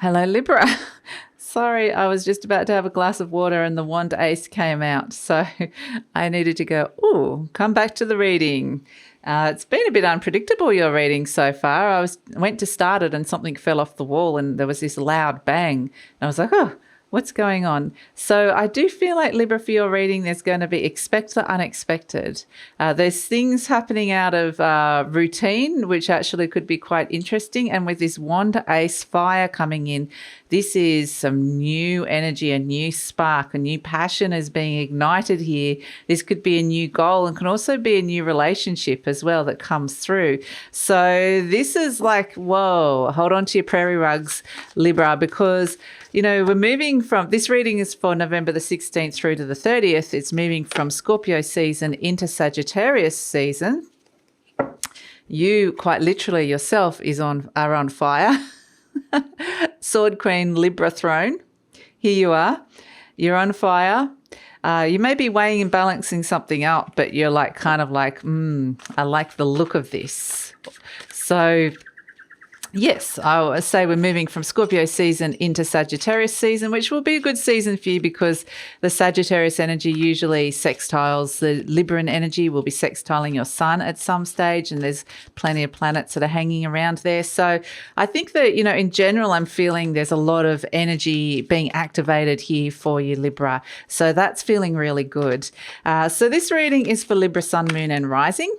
Hello, Libra. Sorry, I was just about to have a glass of water and the wand ace came out. So I needed to go, ooh, come back to the reading. It's been a bit unpredictable, your reading so far. Went to start it and something fell off the wall and there was this loud bang. And I was like, oh, what's going on? So I do feel like, Libra, for your reading, there's going to be expect the unexpected. There's things happening out of routine, which actually could be quite interesting. And with this wand ace fire coming in, this is some new energy, a new spark, a new passion is being ignited here. This could be a new goal and can also be a new relationship as well that comes through. So this is like, whoa, hold on to your prairie rugs, Libra, because we're moving from, this reading is for November the 16th through to the 30th. It's moving from Scorpio season into Sagittarius season. You, quite literally yourself, are on fire. Sword Queen, Libra throne. Here you are. You're on fire. You may be weighing and balancing something out, but you're like, I like the look of this. So yes, I would say we're moving from Scorpio season into Sagittarius season, which will be a good season for you because the Sagittarius energy usually sextiles the Libran energy, will be sextiling your sun at some stage, and there's plenty of planets that are hanging around there. So I think that, in general, I'm feeling there's a lot of energy being activated here for you, Libra. So that's feeling really good. So this reading is for Libra, Sun, Moon and Rising.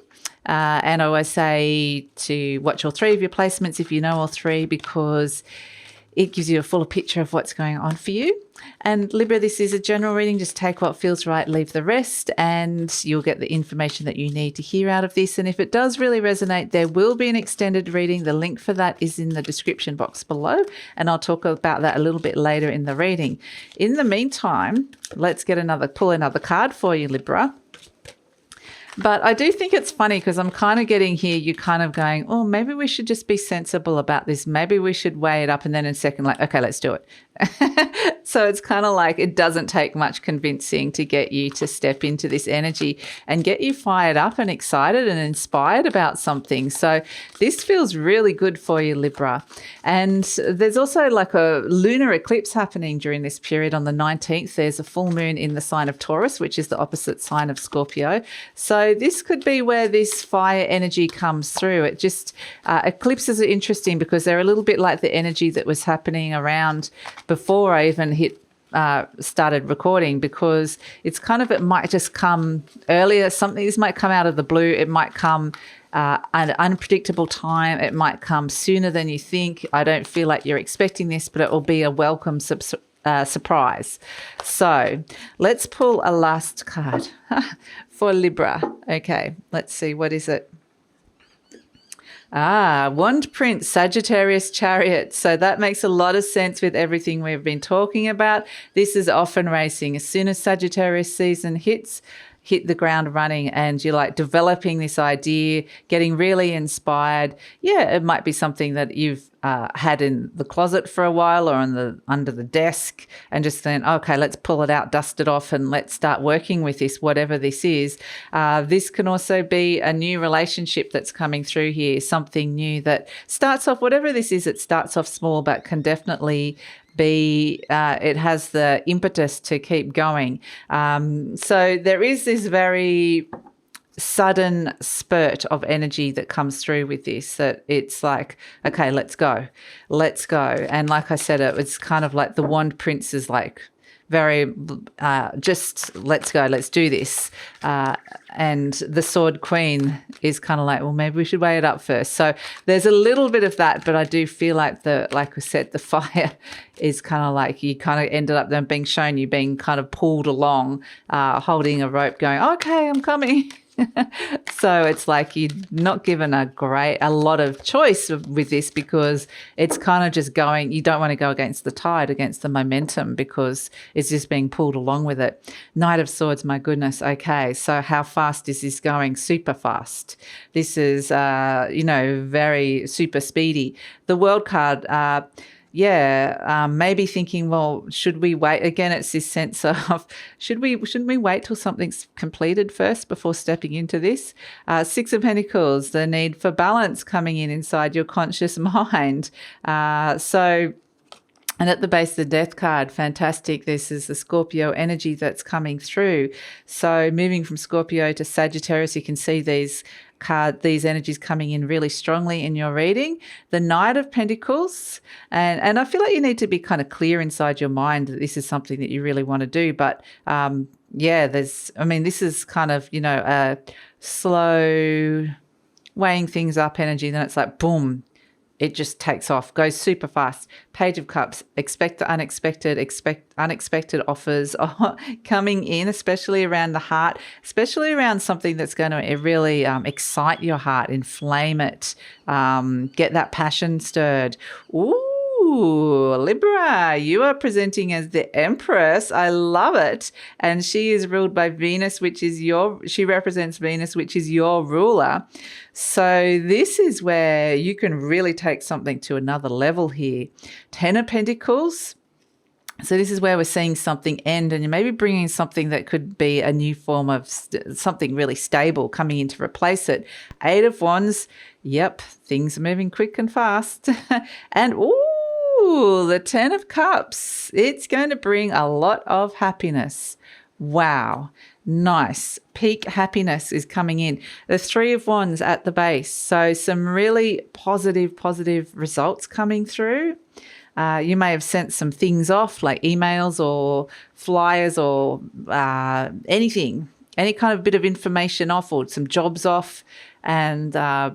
And I always say to watch all three of your placements if you know all three, because it gives you a fuller picture of what's going on for you. And Libra, this is a general reading. Just take what feels right, leave the rest, and you'll get the information that you need to hear out of this. And if it does really resonate, there will be an extended reading. The link for that is in the description box below, and I'll talk about that a little bit later in the reading. In the meantime, let's pull another card for you, Libra. But I do think it's funny because I'm kind of getting here, you're kind of going, oh, maybe we should just be sensible about this. Maybe we should weigh it up. And then in a second, like, okay, let's do it. So it's kind of like it doesn't take much convincing to get you to step into this energy and get you fired up and excited and inspired about something. So this feels really good for you, Libra. And there's also like a lunar eclipse happening during this period on the 19th. There's a full moon in the sign of Taurus, which is the opposite sign of Scorpio. So this could be where this fire energy comes through. It just, eclipses are interesting because they're a little bit like the energy that was happening around before I even started recording, because it's kind of, it might just come earlier. This might come out of the blue. It might come at an unpredictable time. It might come sooner than you think. I don't feel like you're expecting this, but it will be a welcome surprise. So let's pull a last card for Libra. Okay, let's see. What is it? Wand Prince, Sagittarius Chariot. So that makes a lot of sense with everything we've been talking about. This is often racing. As soon as Sagittarius season hit the ground running, and you're like developing this idea, getting really inspired. Yeah, it might be something that you've had in the closet for a while or under the desk, and just then, okay, let's pull it out, dust it off, and let's start working with this, whatever this is. This can also be a new relationship that's coming through here, something new that starts off, whatever this is, it starts off small but can definitely be, it has the impetus to keep going. So there is this very sudden spurt of energy that comes through with this, that it's like, okay, let's go. And like I said, it's kind of like the Wand Prince is like very just let's go, let's do this. And the Sword Queen is kind of like, well, maybe we should weigh it up first. So there's a little bit of that, but I do feel like like I said, the fire is kind of like you kind of ended up then being shown, you being kind of pulled along, holding a rope going, okay, I'm coming. So it's like you're not given a lot of choice with this, because it's kind of just going, you don't want to go against the tide, against the momentum, because it's just being pulled along with it. Knight of Swords, my goodness. Okay, so how fast is this going? Super fast. This is, very super speedy. The World card, maybe thinking, well, should we wait? Again, it's this sense of, shouldn't we wait till something's completed first before stepping into this? Six of Pentacles, the need for balance coming inside your conscious mind. So And at the base of the Death card, fantastic. This is the Scorpio energy that's coming through. So moving from Scorpio to Sagittarius, you can see these energies coming in really strongly in your reading. The Knight of Pentacles, and I feel like you need to be kind of clear inside your mind that this is something that you really want to do. But this is kind of, a slow weighing things up energy. Then it's like, boom, it just takes off, goes super fast. Page of Cups, expect the unexpected, expect unexpected offers coming in, especially around the heart, especially around something that's going to really excite your heart, inflame it, get that passion stirred. Ooh, Libra, you are presenting as the Empress. I love it. And she is ruled by Venus, she represents Venus, which is your ruler. So this is where you can really take something to another level here. Ten of Pentacles. So this is where we're seeing something end, and you're maybe bringing something that could be a new form of something really stable coming in to replace it. Eight of Wands. Yep, things are moving quick and fast. And the Ten of Cups. It's going to bring a lot of happiness. Wow. Nice. Peak happiness is coming in. The Three of Wands at the base. So some really positive results coming through. You may have sent some things off like emails or flyers or anything, any kind of bit of information off or some jobs off, and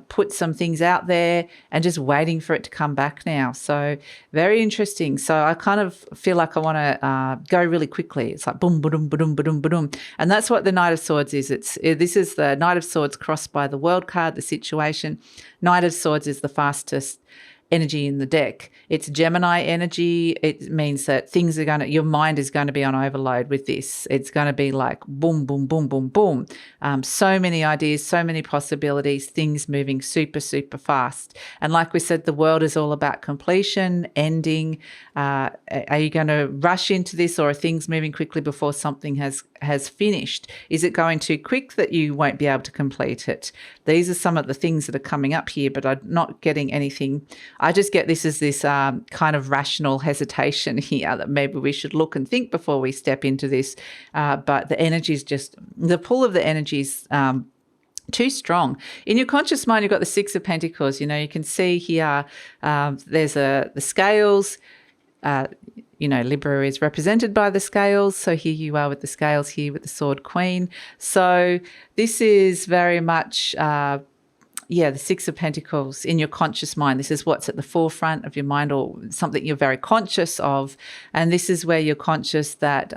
put some things out there and just waiting for it to come back now. So very interesting. So I kind of feel like I want to go really quickly. It's like boom, boom, boom, boom, boom. And that's what the Knight of Swords is. This is the Knight of Swords crossed by the World card, the situation. Knight of Swords is the fastest energy in the deck. It's Gemini energy. It means that your mind is going to be on overload with this. It's going to be like boom, boom, boom, boom, boom. So many ideas, so many possibilities, things moving super, super fast. And like we said, the world is all about completion, ending. Are you going to rush into this, or are things moving quickly before something has finished? Is it going too quick that you won't be able to complete it? These are some of the things that are coming up here, but I'm not getting anything. I just get this as this kind of rational hesitation here that maybe we should look and think before we step into this. But the pull of the energy is too strong. In your conscious mind, you've got the Six of Pentacles. You can see here there's the scales. Libra is represented by the scales. So here you are with the scales here with the Sword Queen. So this is very much the Six of Pentacles in your conscious mind. This is what's at the forefront of your mind, or something you're very conscious of. And this is where you're conscious that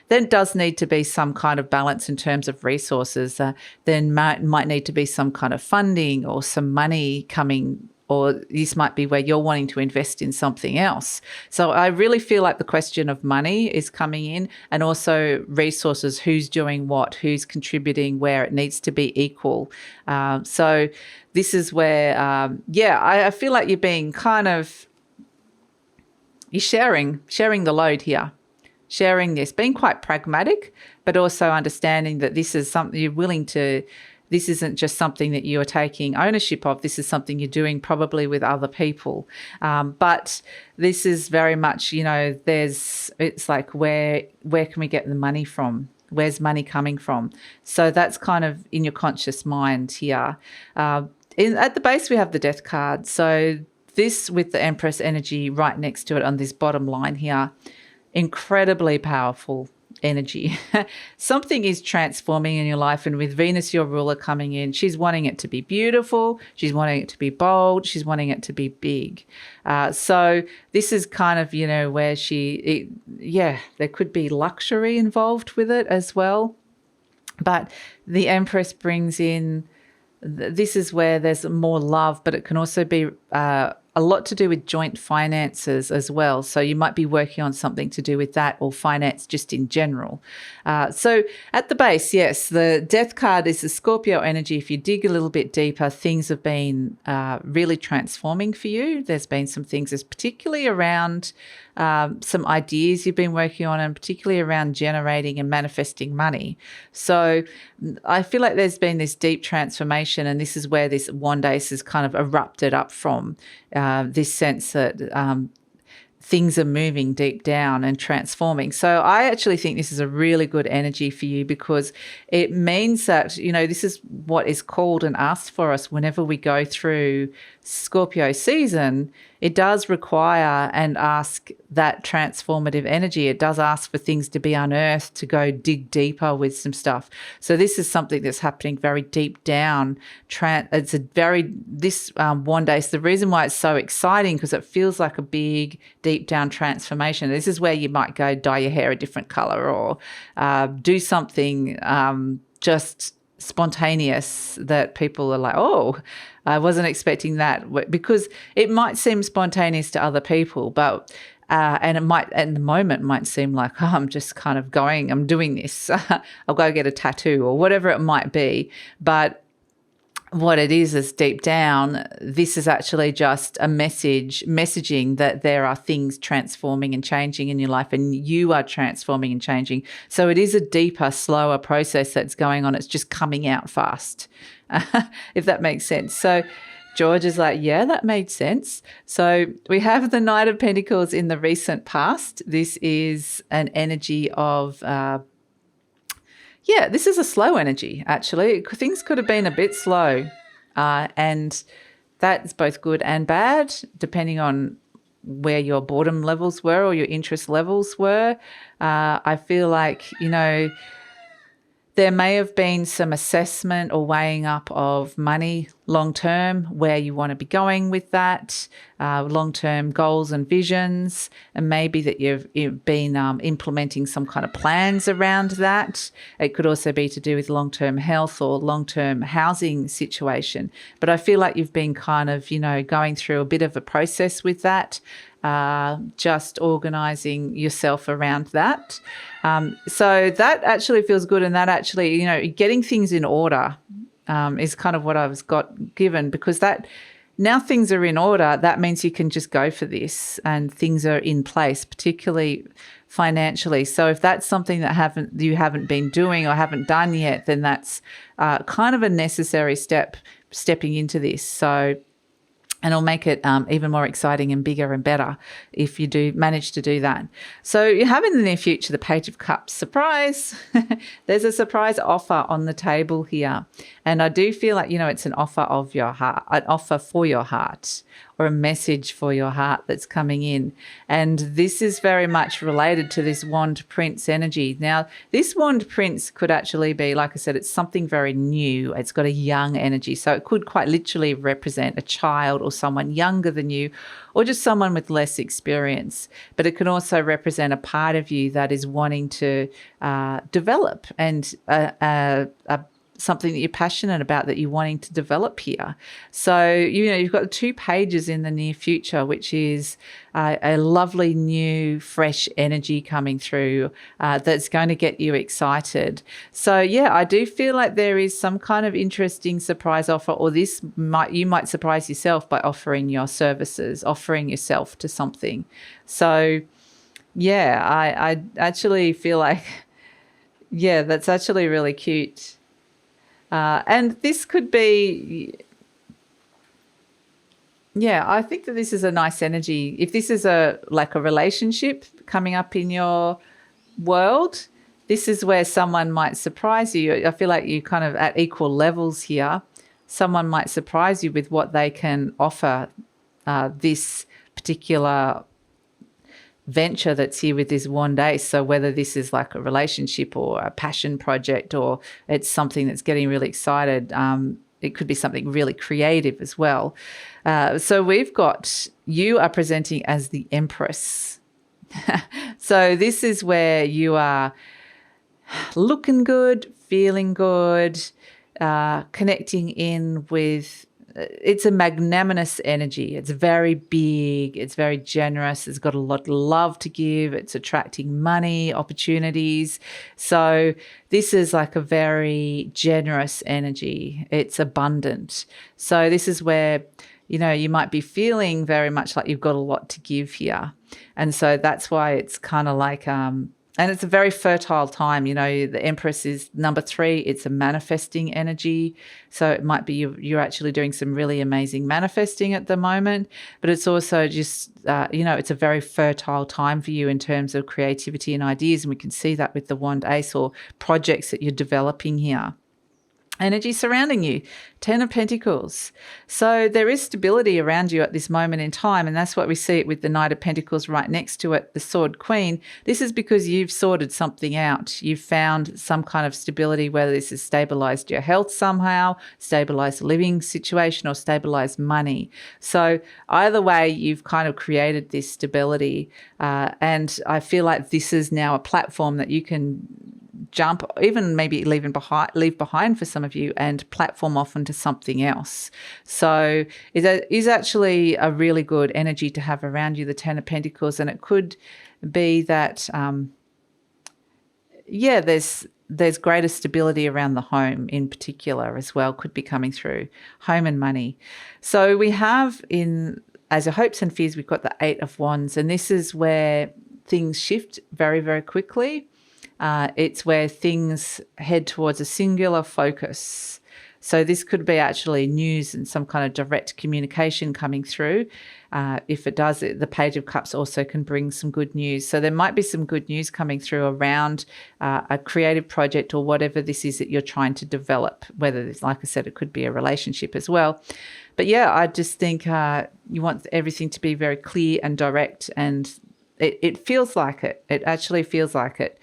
there does need to be some kind of balance in terms of resources. Then might need to be some kind of funding or some money coming, or this might be where you're wanting to invest in something else. So I really feel like the question of money is coming in, and also resources, who's doing what, who's contributing where it needs to be equal. So this is where, I feel like you're being you're sharing the load here, sharing this, being quite pragmatic, but also understanding that this is something you're willing to. This isn't just something that you're taking ownership of. This is something you're doing probably with other people. But this is very much, it's like where can we get the money from? Where's money coming from? So that's kind of in your conscious mind here. At the base, we have the Death card. So this with the Empress energy right next to it on this bottom line here, incredibly powerful energy. Something is transforming in your life, and with Venus, your ruler, coming in, she's wanting it to be beautiful, she's wanting it to be bold, she's wanting it to be big. So this is kind of, where there could be luxury involved with it as well. But the Empress brings in, this is where there's more love, but it can also be a lot to do with joint finances as well. So you might be working on something to do with that, or finance just in general. So at the base, yes, the Death card is the Scorpio energy. If you dig a little bit deeper, things have been really transforming for you. There's been some things, particularly around some ideas you've been working on, and particularly around generating and manifesting money. So I feel like there's been this deep transformation, and this is where this Wand Ace has kind of erupted up from, this sense that things are moving deep down and transforming. So I actually think this is a really good energy for you, because it means that, this is what is called and asked for us whenever we go through Scorpio season. It does require and ask that transformative energy. It does ask for things to be unearthed, to go dig deeper with some stuff. So this is something that's happening very deep down. This one day, so the reason why it's so exciting, because it feels like a big, deep down transformation. This is where you might go dye your hair a different color, or do something just spontaneous that people are like, oh, I wasn't expecting that, because it might seem spontaneous to other people, but and it might, at the moment, might seem like, oh, I'm just kind of I'm doing this. I'll go get a tattoo or whatever it might be. But what it is deep down, this is actually just a messaging that there are things transforming and changing in your life, and you are transforming and changing. So it is a deeper, slower process that's going on. It's just coming out fast, if that makes sense. So George is like, yeah, that made sense. So we have the Knight of Pentacles in the recent past. This is an energy of this is a slow energy, actually. Things could have been a bit slow, and that's both good and bad, depending on where your boredom levels were or your interest levels were. I feel like, there may have been some assessment or weighing up of money long-term, where you want to be going with that, long-term goals and visions, and maybe that you've been implementing some kind of plans around that. It could also be to do with long-term health or long-term housing situation. But I feel like you've been kind of, going through a bit of a process with that, just organising yourself around that. So that actually feels good, and that actually, getting things in order is kind of what I was given, because that now things are in order, that means you can just go for this and things are in place, particularly financially. So if that's something that you haven't been doing or haven't done yet, then that's kind of a necessary stepping into this. So, and it'll make it even more exciting and bigger and better if you do manage to do that. So you have in the near future the Page of Cups. Surprise! There's a surprise offer on the table here. And I do feel like, it's an offer of your heart, an offer for your heart, or a message for your heart that's coming in. And this is very much related to this Wand Prince energy. Now, this Wand Prince could actually be, like I said, it's something very new. It's got a young energy. So it could quite literally represent a child or someone younger than you, or just someone with less experience. But it can also represent a part of you that is wanting to develop, and something that you're passionate about, that you're wanting to develop here. So, you've got 2 pages in the near future, which is a lovely new fresh energy coming through that's going to get you excited. So, I do feel like there is some kind of interesting surprise offer, or you might surprise yourself by offering your services, offering yourself to something. So, I actually feel like, that's actually really cute. And this could be, I think that this is a nice energy. If this is a relationship coming up in your world, this is where someone might surprise you. I feel like you're kind of at equal levels here. Someone might surprise you with what they can offer this particular venture that's here with this Wand Ace. So whether this is like a relationship or a passion project, or it's something that's getting really excited, it could be something really creative as well. So we've got, you are presenting as the Empress. So this is where you are looking good, feeling good, connecting in with, it's a magnanimous energy. It's very big. It's very generous. It's got a lot of love to give. It's attracting money, opportunities. So this is like a very generous energy. It's abundant. So this is where, you might be feeling very much like you've got a lot to give here. And so that's why it's kind of like, And it's a very fertile time. The Empress is number 3. It's a manifesting energy. So it might be you're actually doing some really amazing manifesting at the moment, but it's also just, it's a very fertile time for you in terms of creativity and ideas. And we can see that with the Wand Ace or projects that you're developing here. Energy surrounding you, 10 of Pentacles. So there is stability around you at this moment in time, and that's what we see it with the Knight of Pentacles right next to it, the Sword Queen. This is because you've sorted something out. You've found some kind of stability, whether this has stabilized your health somehow, stabilized the living situation, or stabilized money. So either way, you've kind of created this stability, and I feel like this is now a platform that you can jump, even maybe leave behind for some of you, and platform off into something else. So it is actually a really good energy to have around you, the 10 of Pentacles. And it could be that, there's greater stability around the home in particular as well, could be coming through, home and money. So we have as your hopes and fears, we've got the 8 of Wands, and this is where things shift very, very quickly. It's where things head towards a singular focus. So this could be actually news and some kind of direct communication coming through. If it does, the Page of Cups also can bring some good news. So there might be some good news coming through around a creative project or whatever this is that you're trying to develop, whether it's, like I said, it could be a relationship as well. But yeah, I just think you want everything to be very clear and direct, and it feels like it. It actually feels like it.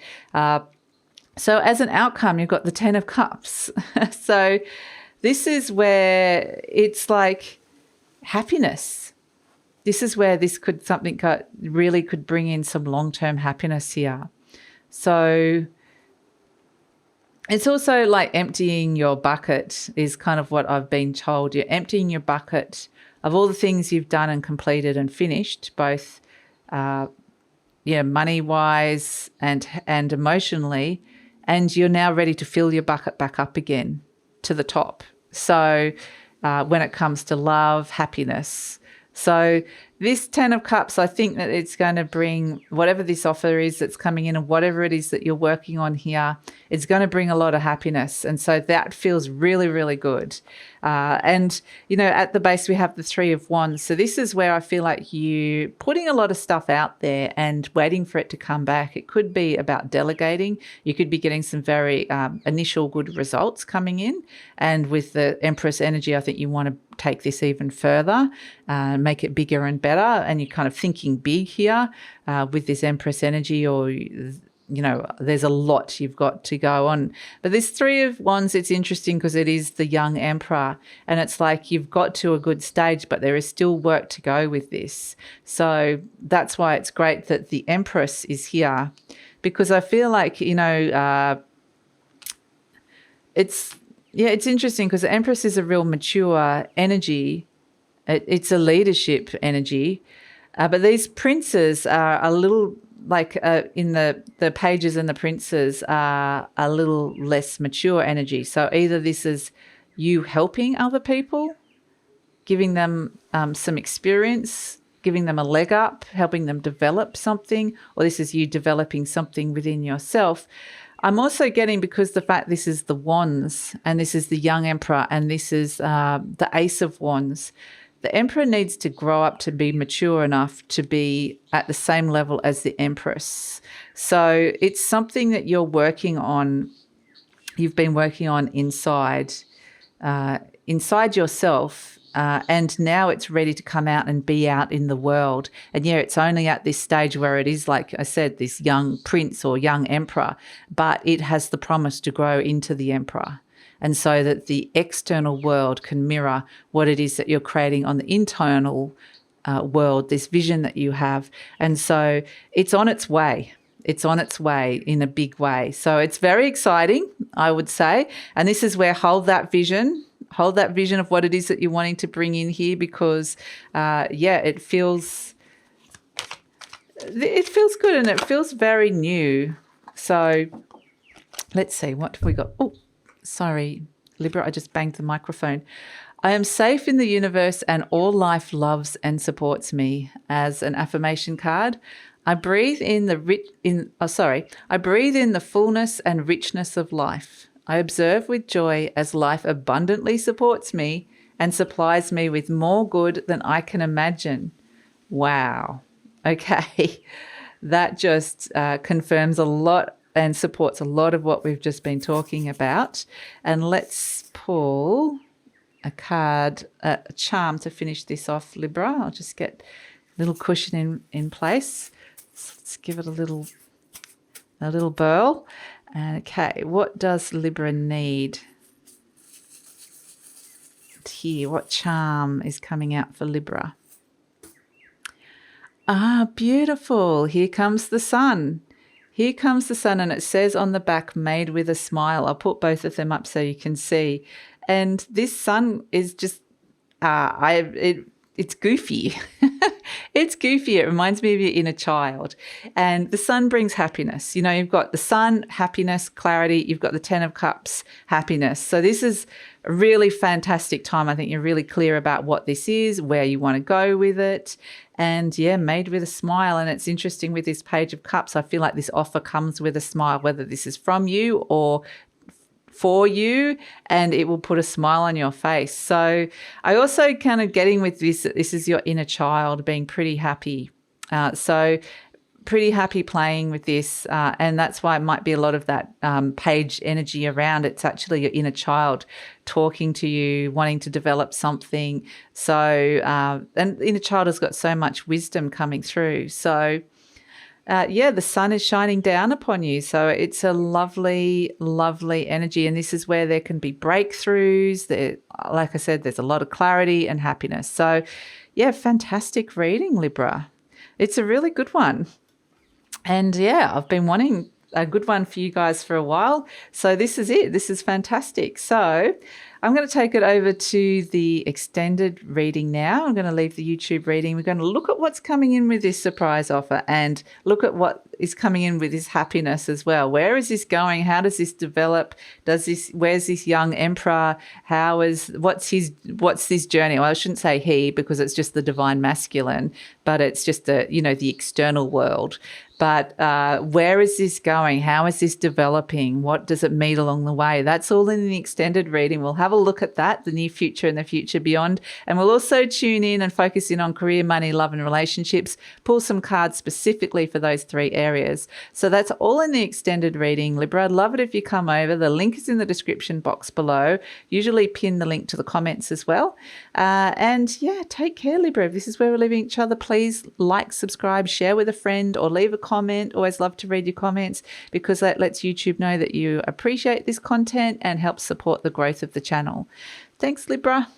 So as an outcome, you've got the 10 of Cups. So this is where it's like happiness. This is where something really could bring in some long-term happiness here. So it's also like emptying your bucket is kind of what I've been told. You're emptying your bucket of all the things you've done and completed and finished, both money-wise and emotionally, and you're now ready to fill your bucket back up again to the top. So when it comes to love, happiness. So this 10 of Cups, I think that it's going to bring whatever this offer is that's coming in, and whatever it is that you're working on here, it's going to bring a lot of happiness. And so that feels really, really good. And, at the base, we have the 3 of Wands. So this is where I feel like you putting a lot of stuff out there and waiting for it to come back. It could be about delegating. You could be getting some very initial good results coming in. And with the Empress energy, I think you want to take this even further, make it bigger and better. And you're kind of thinking big here with this Empress energy, or there's a lot you've got to go on. But this 3 of Wands, it's interesting because it is the young Emperor, and it's like you've got to a good stage, but there is still work to go with this. So that's why it's great that the Empress is here, because I feel like, it's interesting because the Empress is a real mature energy. It's a leadership energy, but these princes are a little like in the pages, and the princes are a little less mature energy. So either this is you helping other people, giving them some experience, giving them a leg up, helping them develop something, or this is you developing something within yourself. I'm also getting, because the fact this is the Wands, and this is the young Emperor, and this is the Ace of Wands, the Emperor needs to grow up to be mature enough to be at the same level as the Empress. So it's something that you're working on, you've been working on inside yourself, and now it's ready to come out and be out in the world. And yeah, it's only at this stage where it is, like I said, this young prince or young emperor, but it has the promise to grow into the emperor. And so that the external world can mirror what it is that you're creating on the internal world, this vision that you have. And so it's on its way. It's on its way in a big way. So it's very exciting, I would say. And this is where hold that vision of what it is that you're wanting to bring in here, because, it feels good and it feels very new. So let's see, what have we got? Oh, sorry, Libra, I just banged the microphone. I am safe in the universe and all life loves and supports me, as an affirmation card. I breathe in I breathe in the fullness and richness of life. I observe with joy as life abundantly supports me and supplies me with more good than I can imagine. Wow. Okay. That just confirms a lot and supports a lot of what we've just been talking about. And let's pull a card, a charm to finish this off, Libra. I'll just get a little cushion in place. So let's give it a little burl. Okay, what does Libra need? Here, what charm is coming out for Libra? Ah, beautiful. Here comes the sun. Here comes the sun, and it says on the back, made with a smile. I'll put both of them up so you can see. And this sun is just, it's goofy. It's goofy. It reminds me of your inner child. And the sun brings happiness. You know, you've got the sun, happiness, clarity. You've got the 10 of Cups, happiness. So this is a really fantastic time. I think you're really clear about what this is, where you want to go with it. And yeah, made with a smile. And it's interesting with this Page of Cups, I feel like this offer comes with a smile, whether this is from you or for you, and it will put a smile on your face. So I also kind of getting with this is your inner child being pretty happy. So pretty happy playing with this, and that's why it might be a lot of that page energy around. It's actually your inner child talking to you, wanting to develop something. So and inner child has got so much wisdom coming through. So the sun is shining down upon you. So it's a lovely, lovely energy. And this is where there can be breakthroughs. Like I said, there's a lot of clarity and happiness. So yeah, fantastic reading, Libra. It's a really good one. And yeah, I've been wanting a good one for you guys for a while. So this is it. This is fantastic. So I'm going to take it over to the extended reading now. I'm going to leave the YouTube reading. We're going to look at what's coming in with this surprise offer and look at what is coming in with this happiness as well. Where is this going? How does this develop? Where's this young emperor? What's this journey? Well, I shouldn't say he because it's just the divine masculine, but it's just the external world. But where is this going? How is this developing? What does it mean along the way? That's all in the extended reading. We'll have a look at that, the near future and the future beyond. And we'll also tune in and focus in on career, money, love and relationships, pull some cards specifically for those 3 areas. So that's all in the extended reading, Libra. I'd love it if you come over. The link is in the description box below. Usually pin the link to the comments as well. And yeah, take care, Libra. If this is where we're leaving each other, please like, subscribe, share with a friend or leave a comment. Always love to read your comments because that lets YouTube know that you appreciate this content and helps support the growth of the channel. Thanks, Libra.